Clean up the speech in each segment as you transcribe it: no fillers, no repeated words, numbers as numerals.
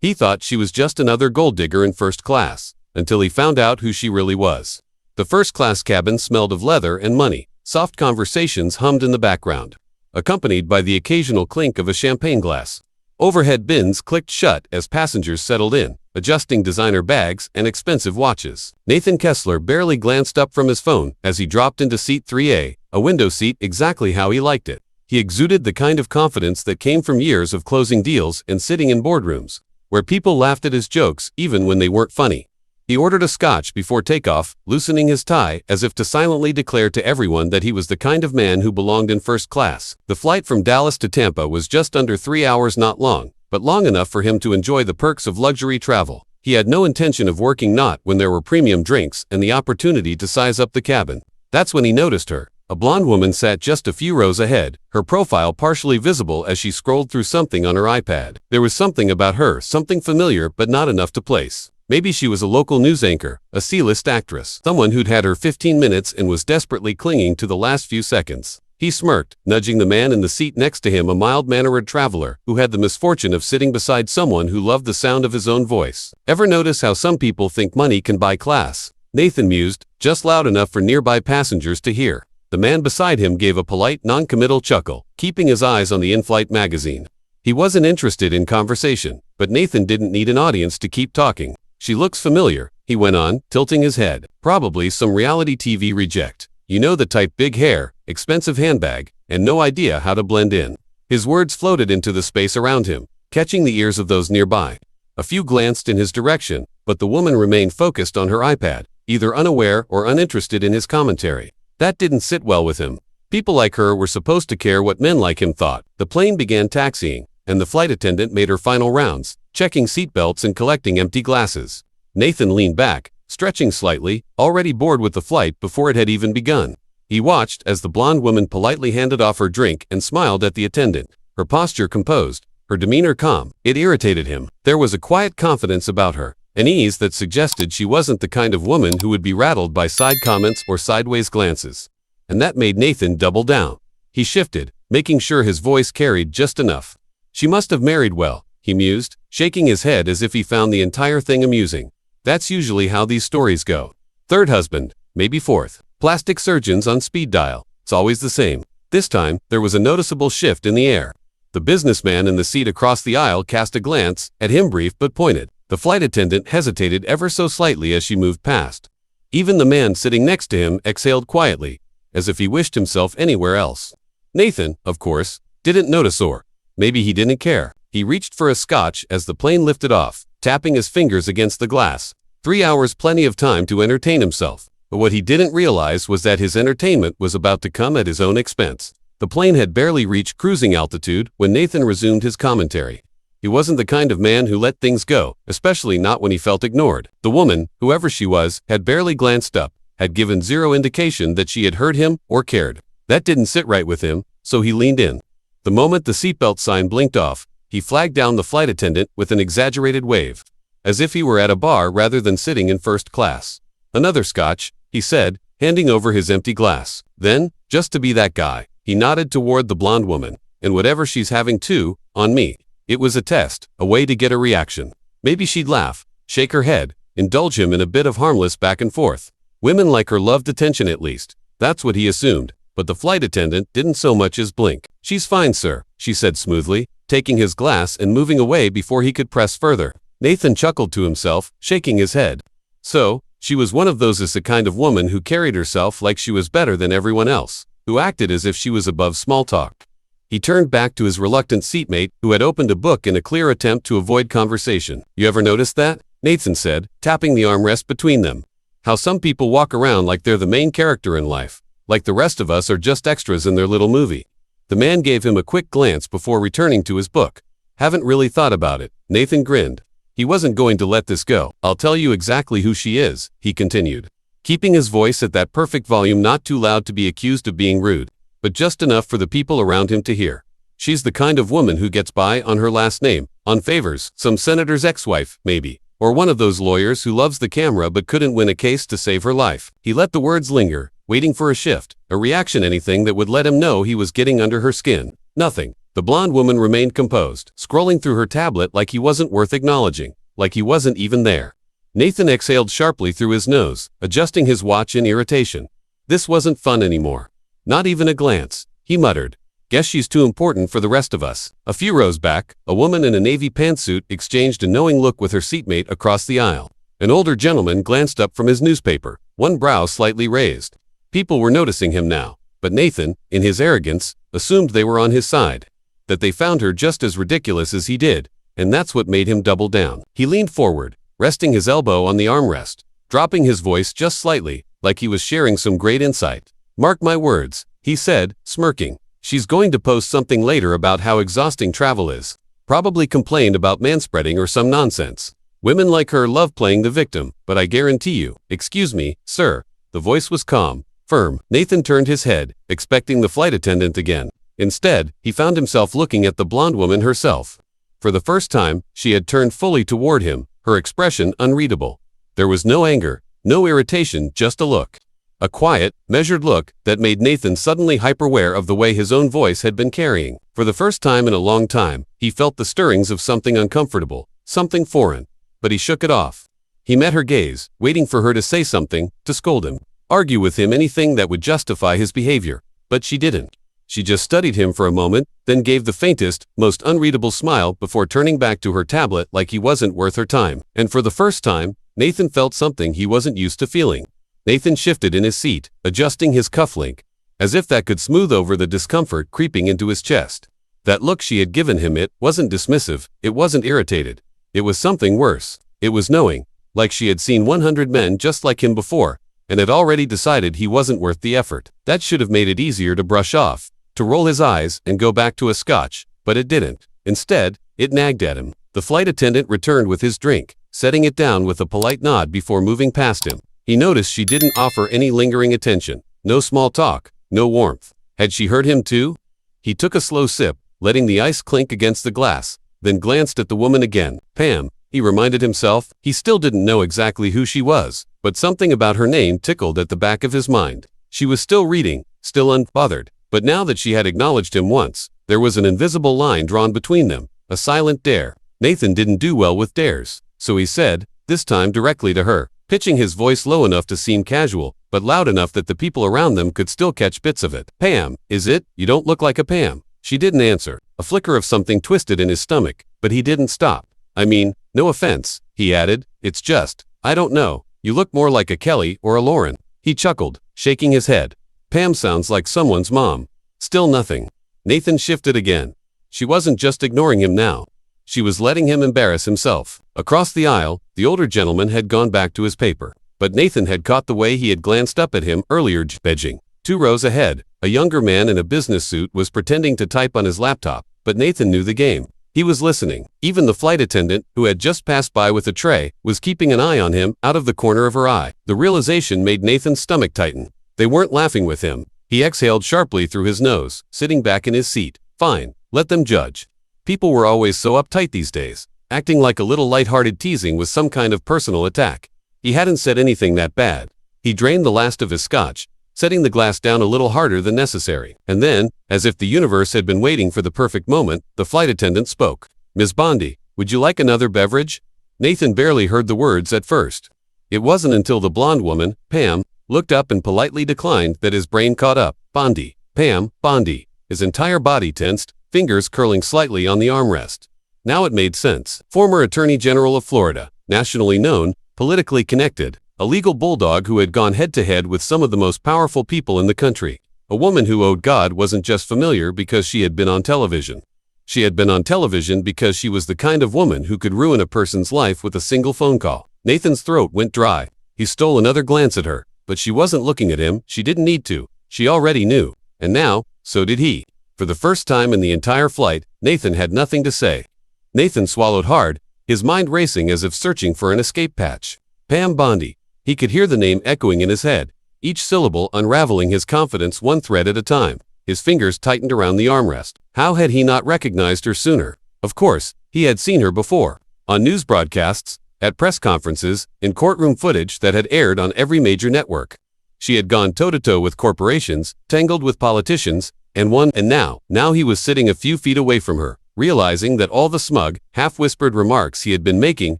He thought she was just another gold digger in first class, until he found out who she really was. The first-class cabin smelled of leather and money. Soft conversations hummed in the background, accompanied by the occasional clink of a champagne glass. Overhead bins clicked shut as passengers settled in, adjusting designer bags and expensive watches. Nathan Kessler barely glanced up from his phone as he dropped into seat 3A, a window seat exactly how he liked it. He exuded the kind of confidence that came from years of closing deals and sitting in boardrooms, where people laughed at his jokes even when they weren't funny. He ordered a scotch before takeoff, loosening his tie as if to silently declare to everyone that he was the kind of man who belonged in first class. The flight from Dallas to Tampa was just under 3 hours, not long, but long enough for him to enjoy the perks of luxury travel. He had no intention of working, not when there were premium drinks and the opportunity to size up the cabin. That's when he noticed her. A blonde woman sat just a few rows ahead, her profile partially visible as she scrolled through something on her iPad. There was something about her, something familiar but not enough to place. Maybe she was a local news anchor, a C-list actress, someone who'd had her 15 minutes and was desperately clinging to the last few seconds. He smirked, nudging the man in the seat next to him, a mild-mannered traveler who had the misfortune of sitting beside someone who loved the sound of his own voice. Ever notice how some people think money can buy class? Nathan mused, just loud enough for nearby passengers to hear. The man beside him gave a polite, non-committal chuckle, keeping his eyes on the in-flight magazine. He wasn't interested in conversation, but Nathan didn't need an audience to keep talking. She looks familiar, he went on, tilting his head. Probably some reality TV reject. You know the type, big hair, expensive handbag, and no idea how to blend in. His words floated into the space around him, catching the ears of those nearby. A few glanced in his direction, but the woman remained focused on her iPad, either unaware or uninterested in his commentary. That didn't sit well with him. People like her were supposed to care what men like him thought. The plane began taxiing, and the flight attendant made her final rounds, checking seatbelts and collecting empty glasses. Nathan leaned back, stretching slightly, already bored with the flight before it had even begun. He watched as the blonde woman politely handed off her drink and smiled at the attendant, her posture composed, her demeanor calm. It irritated him. There was a quiet confidence about her, an ease that suggested she wasn't the kind of woman who would be rattled by side comments or sideways glances. And that made Nathan double down. He shifted, making sure his voice carried just enough. She must have married well, he mused, shaking his head as if he found the entire thing amusing. That's usually how these stories go. Third husband, maybe fourth. Plastic surgeons on speed dial. It's always the same. This time, there was a noticeable shift in the air. The businessman in the seat across the aisle cast a glance at him, brief but pointed. The flight attendant hesitated ever so slightly as she moved past. Even the man sitting next to him exhaled quietly, as if he wished himself anywhere else. Nathan, of course, didn't notice, or maybe he didn't care. He reached for a scotch as the plane lifted off, tapping his fingers against the glass. 3 hours, plenty of time to entertain himself. But what he didn't realize was that his entertainment was about to come at his own expense. The plane had barely reached cruising altitude when Nathan resumed his commentary. He wasn't the kind of man who let things go, especially not when he felt ignored. The woman, whoever she was, had barely glanced up, had given zero indication that she had heard him or cared. That didn't sit right with him, so he leaned in. The moment the seatbelt sign blinked off, he flagged down the flight attendant with an exaggerated wave, as if he were at a bar rather than sitting in first class. Another scotch, he said, handing over his empty glass. Then, just to be that guy, he nodded toward the blonde woman. And whatever she's having too, on me. It was a test, a way to get a reaction. Maybe she'd laugh, shake her head, indulge him in a bit of harmless back and forth. Women like her loved attention, at least. That's what he assumed. But the flight attendant didn't so much as blink. She's fine, sir, she said smoothly, taking his glass and moving away before he could press further. Nathan chuckled to himself, shaking his head. So, she was one of those, is the kind of woman who carried herself like she was better than everyone else, who acted as if she was above small talk. He turned back to his reluctant seatmate, who had opened a book in a clear attempt to avoid conversation. You ever noticed that? Nathan said, tapping the armrest between them. How some people walk around like they're the main character in life, like the rest of us are just extras in their little movie. The man gave him a quick glance before returning to his book. Haven't really thought about it. Nathan grinned. He wasn't going to let this go. I'll tell you exactly who she is, he continued, keeping his voice at that perfect volume, not too loud to be accused of being rude, but just enough for the people around him to hear. She's the kind of woman who gets by on her last name, on favors, some senator's ex-wife, maybe, or one of those lawyers who loves the camera but couldn't win a case to save her life. He let the words linger, waiting for a shift, a reaction, anything that would let him know he was getting under her skin. Nothing. The blonde woman remained composed, scrolling through her tablet like he wasn't worth acknowledging, like he wasn't even there. Nathan exhaled sharply through his nose, adjusting his watch in irritation. This wasn't fun anymore. Not even a glance, he muttered. Guess she's too important for the rest of us. A few rows back, a woman in a navy pantsuit exchanged a knowing look with her seatmate across the aisle. An older gentleman glanced up from his newspaper, one brow slightly raised. People were noticing him now, but Nathan, in his arrogance, assumed they were on his side. That they found her just as ridiculous as he did, and that's what made him double down. He leaned forward, resting his elbow on the armrest, dropping his voice just slightly, like he was sharing some great insight. Mark my words, he said, smirking. She's going to post something later about how exhausting travel is. Probably complain about manspreading or some nonsense. Women like her love playing the victim, but I guarantee you, excuse me, sir. The voice was calm, firm. Nathan turned his head, expecting the flight attendant again. Instead, he found himself looking at the blonde woman herself. For the first time, she had turned fully toward him, her expression unreadable. There was no anger, no irritation, just a look. A quiet, measured look that made Nathan suddenly hyper-aware of the way his own voice had been carrying. For the first time in a long time, he felt the stirrings of something uncomfortable, something foreign. But he shook it off. He met her gaze, waiting for her to say something, to scold him, argue with him anything that would justify his behavior. But she didn't. She just studied him for a moment, then gave the faintest, most unreadable smile before turning back to her tablet like he wasn't worth her time. And for the first time, Nathan felt something he wasn't used to feeling. Nathan shifted in his seat, adjusting his cufflink, as if that could smooth over the discomfort creeping into his chest. That look she had given him, it wasn't dismissive, it wasn't irritated. It was something worse. It was knowing, like she had seen 100 men just like him before, and had already decided he wasn't worth the effort. That should have made it easier to brush off, to roll his eyes and go back to a scotch, but it didn't. Instead, it nagged at him. The flight attendant returned with his drink, setting it down with a polite nod before moving past him. He noticed she didn't offer any lingering attention, no small talk, no warmth. Had she heard him too? He took a slow sip, letting the ice clink against the glass, then glanced at the woman again. Pam, he reminded himself. He still didn't know exactly who she was, but something about her name tickled at the back of his mind. She was still reading, still unbothered, but now that she had acknowledged him once, there was an invisible line drawn between them, a silent dare. Nathan didn't do well with dares, so he said, this time directly to her, pitching his voice low enough to seem casual, but loud enough that the people around them could still catch bits of it. Pam, is it? You don't look like a Pam. She didn't answer. A flicker of something twisted in his stomach, but he didn't stop. I mean, no offense, he added, it's just, I don't know, you look more like a Kelly or a Lauren. He chuckled, shaking his head. Pam sounds like someone's mom. Still nothing. Nathan shifted again. She wasn't just ignoring him now. She was letting him embarrass himself. Across the aisle, the older gentleman had gone back to his paper, but Nathan had caught the way he had glanced up at him earlier, edging. 2 rows ahead, a younger man in a business suit was pretending to type on his laptop, but Nathan knew the game. He was listening. Even the flight attendant, who had just passed by with a tray, was keeping an eye on him out of the corner of her eye. The realization made Nathan's stomach tighten. They weren't laughing with him. He exhaled sharply through his nose, sitting back in his seat. Fine, let them judge. People were always so uptight these days, acting like a little light-hearted teasing was some kind of personal attack. He hadn't said anything that bad. He drained the last of his scotch, setting the glass down a little harder than necessary. And then, as if the universe had been waiting for the perfect moment, the flight attendant spoke. Ms. Bondi, would you like another beverage? Nathan barely heard the words at first. It wasn't until the blonde woman, Pam, looked up and politely declined that his brain caught up. Bondi, Pam, Bondi. His entire body tensed, fingers curling slightly on the armrest. Now it made sense. Former Attorney General of Florida, nationally known, politically connected, a legal bulldog who had gone head-to-head with some of the most powerful people in the country. A woman who owed God wasn't just familiar because she had been on television. She had been on television because she was the kind of woman who could ruin a person's life with a single phone call. Nathan's throat went dry. He stole another glance at her, but she wasn't looking at him. She didn't need to. She already knew. And now, so did he. For the first time in the entire flight, Nathan had nothing to say. Nathan swallowed hard, his mind racing as if searching for an escape hatch. Pam Bondi. He could hear the name echoing in his head, each syllable unraveling his confidence one thread at a time. His fingers tightened around the armrest. How had he not recognized her sooner? Of course, he had seen her before. On news broadcasts, at press conferences, in courtroom footage that had aired on every major network. She had gone toe-to-toe with corporations, tangled with politicians, And now he was sitting a few feet away from her, realizing that all the smug, half-whispered remarks he had been making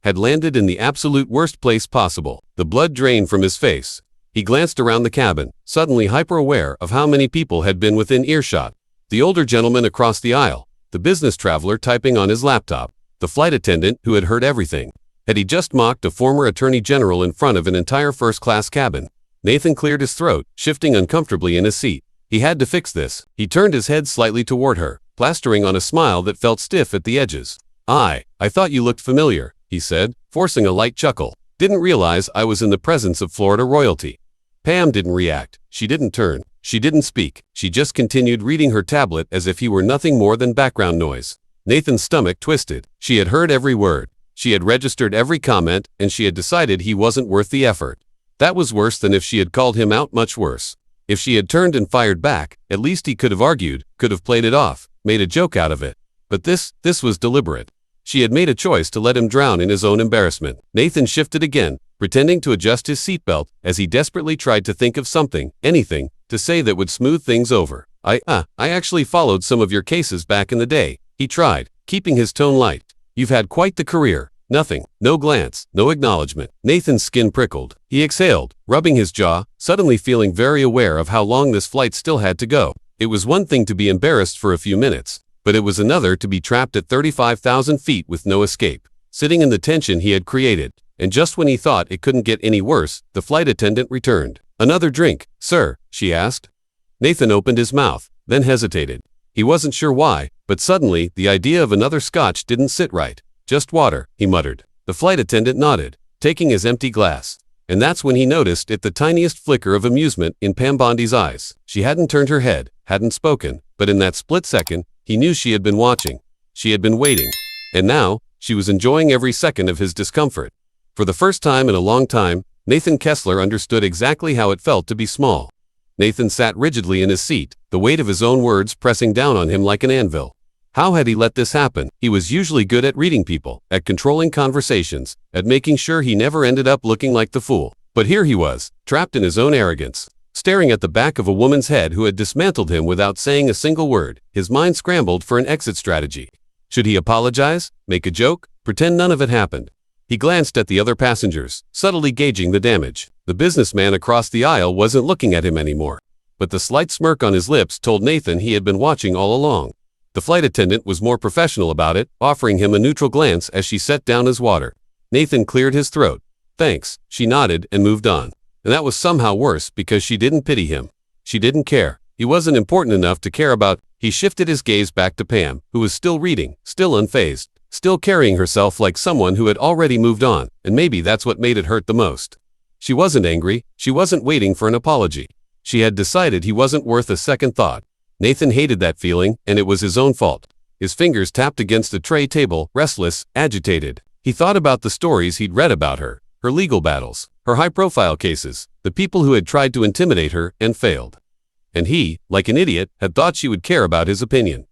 had landed in the absolute worst place possible. The blood drained from his face. He glanced around the cabin, suddenly hyper-aware of how many people had been within earshot. The older gentleman across the aisle, the business traveler typing on his laptop, the flight attendant who had heard everything. Had he just mocked a former attorney general in front of an entire first-class cabin? Nathan cleared his throat, shifting uncomfortably in his seat. He had to fix this. He turned his head slightly toward her, plastering on a smile that felt stiff at the edges. I thought you looked familiar, he said, forcing a light chuckle. Didn't realize I was in the presence of Florida royalty. Pam didn't react. She didn't turn. She didn't speak. She just continued reading her tablet as if he were nothing more than background noise. Nathan's stomach twisted. She had heard every word. She had registered every comment, and she had decided he wasn't worth the effort. That was worse than if she had called him out, much worse. If she had turned and fired back, at least he could have argued, could have played it off, made a joke out of it. But this was deliberate. She had made a choice to let him drown in his own embarrassment. Nathan shifted again, pretending to adjust his seatbelt as he desperately tried to think of something, anything, to say that would smooth things over. I actually followed some of your cases back in the day, he tried, keeping his tone light. You've had quite the career. Nothing, no glance, no acknowledgement. Nathan's skin prickled. He exhaled, rubbing his jaw, suddenly feeling very aware of how long this flight still had to go. It was one thing to be embarrassed for a few minutes, but it was another to be trapped at 35,000 feet with no escape, sitting in the tension he had created. And just when he thought it couldn't get any worse, the flight attendant returned. Another drink, sir, she asked. Nathan opened his mouth, then hesitated. He wasn't sure why, but suddenly the idea of another scotch didn't sit right. Just water, he muttered. The flight attendant nodded, taking his empty glass. And that's when he noticed the tiniest flicker of amusement in Pam Bondi's eyes. She hadn't turned her head, hadn't spoken, but in that split second, he knew she had been watching. She had been waiting. And now, she was enjoying every second of his discomfort. For the first time in a long time, Nathan Kessler understood exactly how it felt to be small. Nathan sat rigidly in his seat, the weight of his own words pressing down on him like an anvil. How had he let this happen? He was usually good at reading people, at controlling conversations, at making sure he never ended up looking like the fool. But here he was, trapped in his own arrogance, staring at the back of a woman's head who had dismantled him without saying a single word. His mind scrambled for an exit strategy. Should he apologize? Make a joke? Pretend none of it happened? He glanced at the other passengers, subtly gauging the damage. The businessman across the aisle wasn't looking at him anymore. But the slight smirk on his lips told Nathan he had been watching all along. The flight attendant was more professional about it, offering him a neutral glance as she set down his water. Nathan cleared his throat. Thanks, she nodded and moved on. And that was somehow worse because she didn't pity him. She didn't care. He wasn't important enough to care about. He shifted his gaze back to Pam, who was still reading, still unfazed, still carrying herself like someone who had already moved on, and maybe that's what made it hurt the most. She wasn't angry. She wasn't waiting for an apology. She had decided he wasn't worth a second thought. Nathan hated that feeling, and it was his own fault. His fingers tapped against the tray table, restless, agitated. He thought about the stories he'd read about her, her legal battles, her high-profile cases, the people who had tried to intimidate her and failed. And he, like an idiot, had thought she would care about his opinion.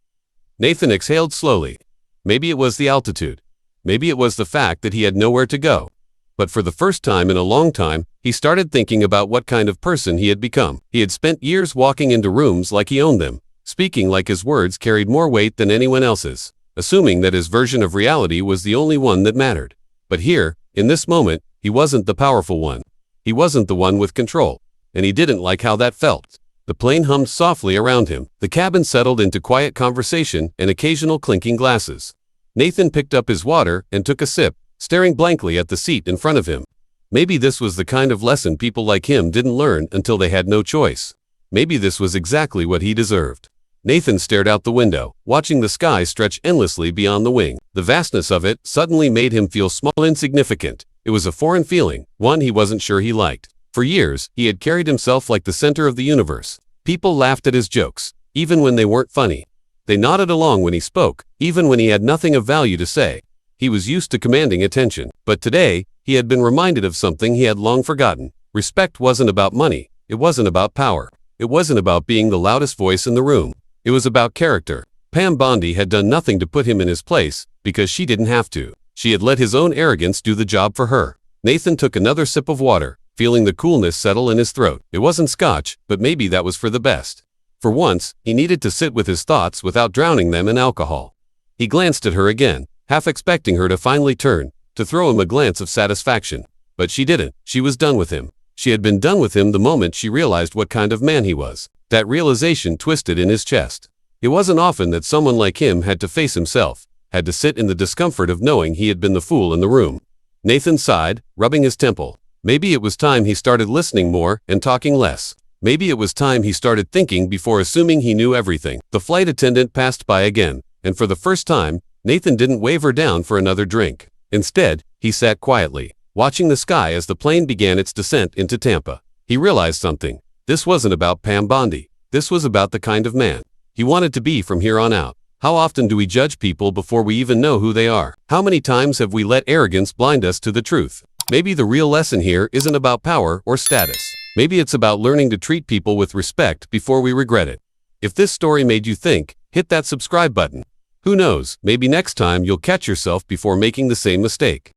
Nathan exhaled slowly. Maybe it was the altitude. Maybe it was the fact that he had nowhere to go. But for the first time in a long time, he started thinking about what kind of person he had become. He had spent years walking into rooms like he owned them, speaking like his words carried more weight than anyone else's, assuming that his version of reality was the only one that mattered. But here, in this moment, he wasn't the powerful one. He wasn't the one with control, and he didn't like how that felt. The plane hummed softly around him. The cabin settled into quiet conversation and occasional clinking glasses. Nathan picked up his water and took a sip, staring blankly at the seat in front of him. Maybe this was the kind of lesson people like him didn't learn until they had no choice. Maybe this was exactly what he deserved. Nathan stared out the window, watching the sky stretch endlessly beyond the wing. The vastness of it suddenly made him feel small and insignificant. It was a foreign feeling, one he wasn't sure he liked. For years, he had carried himself like the center of the universe. People laughed at his jokes, even when they weren't funny. They nodded along when he spoke, even when he had nothing of value to say. He was used to commanding attention, but today, he had been reminded of something he had long forgotten. Respect wasn't about money. It wasn't about power. It wasn't about being the loudest voice in the room. It was about character. Pam Bondi had done nothing to put him in his place, because she didn't have to. She had let his own arrogance do the job for her. Nathan took another sip of water, feeling the coolness settle in his throat. It wasn't scotch, but maybe that was for the best. For once, he needed to sit with his thoughts without drowning them in alcohol. He glanced at her again, half expecting her to finally turn, to throw him a glance of satisfaction. But she didn't. She was done with him. She had been done with him the moment she realized what kind of man he was. That realization twisted in his chest. It wasn't often that someone like him had to face himself, had to sit in the discomfort of knowing he had been the fool in the room. Nathan sighed, rubbing his temple. Maybe it was time he started listening more and talking less. Maybe it was time he started thinking before assuming he knew everything. The flight attendant passed by again, and for the first time, Nathan didn't wave her down for another drink. Instead, he sat quietly, watching the sky as the plane began its descent into Tampa. He realized something. This wasn't about Pam Bondi. This was about the kind of man he wanted to be from here on out. How often do we judge people before we even know who they are? How many times have we let arrogance blind us to the truth? Maybe the real lesson here isn't about power or status. Maybe it's about learning to treat people with respect before we regret it. If this story made you think, hit that subscribe button. Who knows, maybe next time you'll catch yourself before making the same mistake.